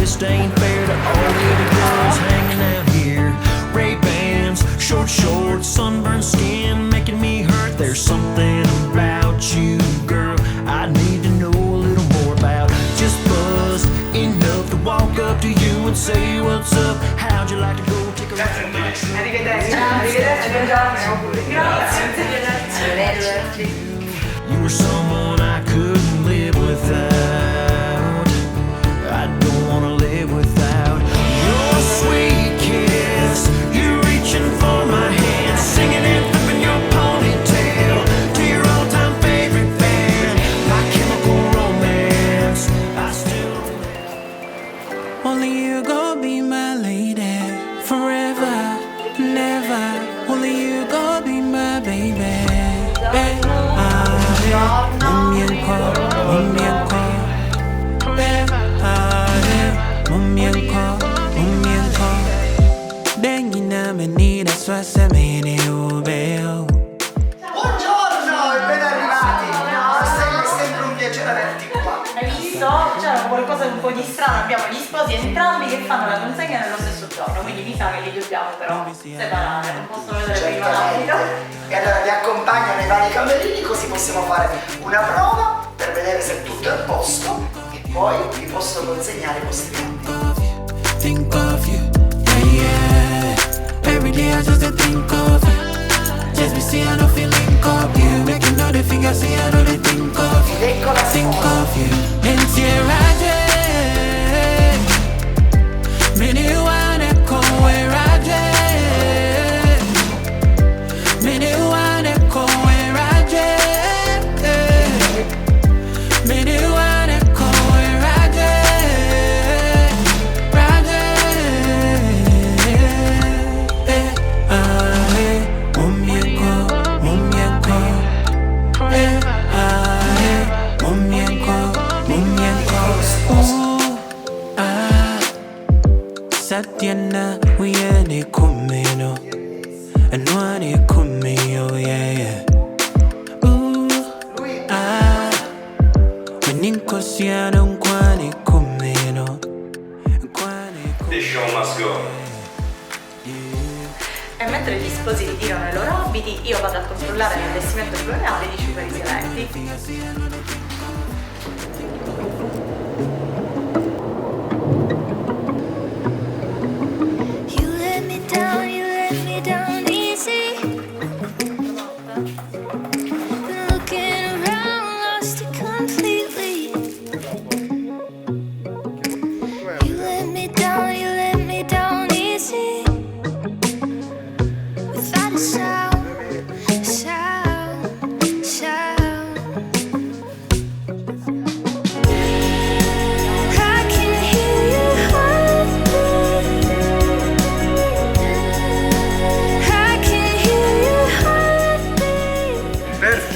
just ain't fair to all the other girls hanging out here. Ray-Bans, short shorts, sunburned skin, making me hurt. There's something about you, girl, I need to know a little more about. Just buzz enough to walk up to you and say what's up. How'd you like to go take a ride? Arrivederci. Arrivederci, buongiorno. Grazie. You were someone I couldn't live without. I don't wanna live without your sweet kiss. You reaching for my hand, singing and flipping your ponytail to your all-time favorite band, My Chemical Romance. I still don't have. Only you gon' be my lady forever, never. Only you gon' be my baby. Buongiorno e ben arrivati! Rossella, è sempre un piacere averti qua. Hai visto? C'era qualcosa di un po' di strano, abbiamo gli sposi entrambi che fanno la consegna nello stesso giorno, quindi mi sa che li dobbiamo però separare, non possono vedere prima l'abito. E allora vi accompagno nei vari camerini così possiamo fare una prova per vedere se tutto è a posto e poi vi posso consegnare i vostri abiti. Think of you, yeah, yeah. Every day I just think of you. Just be see I don't feel think of you. Make you know the thing I see I don't think of you. Ed ecco la Think sposa. of you, and tear many wanna go where I dread. Many wanna go where I dread. Many wanna go where I dread. Satiana, we ain't it coming, no. And one it coming, oh yeah, yeah. Ooh, when in Cosiano, un quane coming, no. The show must go. E mentre gli sposi ritirano i loro abiti, io vado a controllare l'allestimento floreale di ciucoli silenti.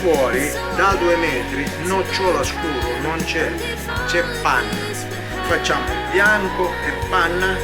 Fuori da 2 metri nocciola scuro, non c'è panna. Facciamo bianco e panna.